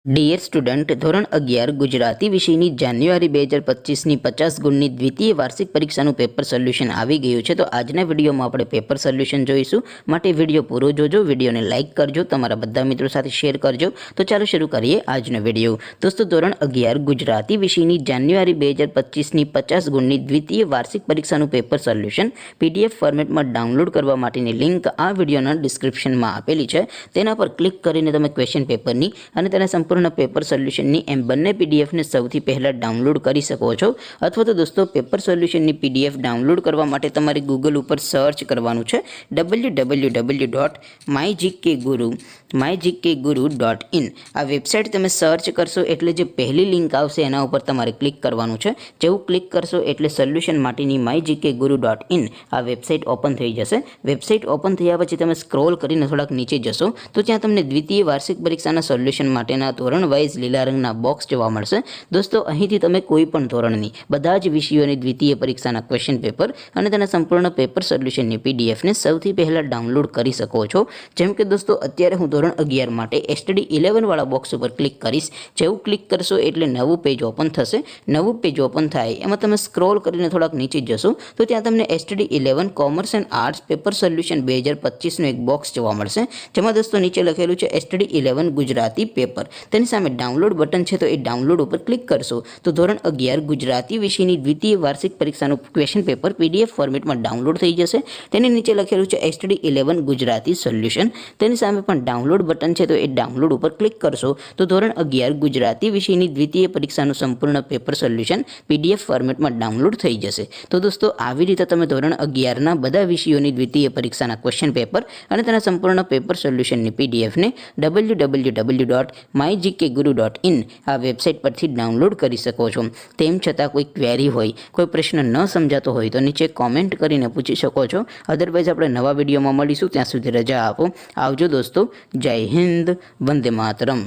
Dear student, ધોરણ 11 ગુજરાતી વિષયની જાન્યુઆરી 2025ની 50 ગુણની દ્વિતીય વાર્ષિક પરીક્ષાનું પેપર સોલ્યુશન આવી ગયું છે. તો આજના વિડીયોમાં આપણે પેપર સોલ્યુશન જોઈશું. માટે વિડીયો પૂરો જોજો, વિડીયોને લાઇક કરજો, તમારા બધા મિત્રો સાથે શેર કરજો. તો ચાલો શરૂ કરીએ આજનો વિડીયો. દોસ્તો, ધોરણ 11 ગુજરાતી વિષયની જાન્યુઆરી 2025ની 50 ગુણની દ્વિતીય વાર્ષિક પરીક્ષાનું પેપર સોલ્યુશન PDF ફોર્મેટમાં ડાઉનલોડ કરવા માટેની લિંક આ વિડીયોના ડિસ્ક્રિપ્શનમાં આપેલી છે. તેના પર ક્લિક કરીને તમે ક્વેશ્ચન પેપરની અને તેના સંપૂર્ણ પેપર સોલ્યુશનની એમ બંને પીડીએફને સૌથી પહેલાં ડાઉનલોડ કરી શકો છો. અથવા તો દોસ્તો, પેપર સોલ્યુશનની PDF ડાઉનલોડ કરવા માટે તમારે ગૂગલ ઉપર સર્ચ કરવાનું છે www.mygkguru.in. આ વેબસાઇટ તમે સર્ચ કરશો એટલે જે પહેલી લિંક આવશે એના ઉપર તમારે ક્લિક કરવાનું છે. જેવું ક્લિક કરશો એટલે સોલ્યુશન માટેની mygkguru.in આ વેબસાઇટ ઓપન થઈ જશે. વેબસાઇટ ઓપન થયા પછી તમે સ્ક્રોલ કરીને થોડાક નીચે જશો તો ત્યાં તમને દ્વિતીય વાર્ષિક પરીક્ષાના સોલ્યુશન માટેના ધોરણ વાઇઝ લીલા રંગના બોક્સ જોવા મળશે. દોસ્તો, અહીંથી તમે કોઈ પણ ધોરણની બધા જ વિષયોની દ્વિતીય પરીક્ષાના ક્વેશ્ચન પેપર અને તેના સંપૂર્ણ પેપર સોલ્યુશનની PDFને સૌથી પહેલાં ડાઉનલોડ કરી શકો છો. જેમ કે દોસ્તો, અત્યારે હું ધોરણ 11 માટે STD 11 વાળા બોક્સ ઉપર ક્લિક કરીશ. જેવું ક્લિક કરશો એટલે નવું પેજ ઓપન થશે. નવું પેજ ઓપન થાય એમાં તમે સ્ક્રોલ કરીને થોડાક નીચે જશો તો ત્યાં તમને STD 11 commerce and arts paper solution 2025નું એક બોક્સ જોવા મળશે. જેમાં દોસ્તો નીચે લખેલું છે STD 11 ગુજરાતી પેપર. તેની સામે ડાઉનલોડ બટન છે, તો એ ડાઉનલોડ ઉપર ક્લિક કરશો તો ધોરણ 11 ગુજરાતી વિષયની દ્વિતીય વાર્ષિક પરીક્ષાનું ક્વેશ્ચન પેપર PDF ફોર્મેટમાં ડાઉનલોડ થઈ જશે. તેની નીચે લખેલું છે STD 11 ગુજરાતી સોલ્યુશન. તેની સામે પણ ડાઉનલોડ બટન છે, તો એ ડાઉનલોડ ઉપર ક્લિક કરશો તો ધોરણ 11 ગુજરાતી વિષયની દ્વિતીય પરીક્ષાનું સંપૂર્ણ પેપર સોલ્યુશન PDF ફોર્મેટમાં ડાઉનલોડ થઈ જશે. તો દોસ્તો, આવી રીતે તમે ધોરણ 11ના બધા વિષયોની દ્વિતીય પરીક્ષાના ક્વેશ્ચન પેપર અને તેના સંપૂર્ણ પેપર સોલ્યુશનની PDFને www.mygkguru.in આ વેબસાઇટ પરથી ડાઉનલોડ કરી શકો છો. તેમ છતાં કોઈ ક્વેરી હોય, કોઈ પ્રશ્ન ન સમજાતો હોય તો નીચે કોમેન્ટ કરીને પૂછી શકો છો. અદરવાઇઝ આપણે નવા વિડીયોમાં મળીશું. ત્યાં સુધી રજા આપો. આવજો દોસ્તો. જય હિન્દ. વંદે માતરમ.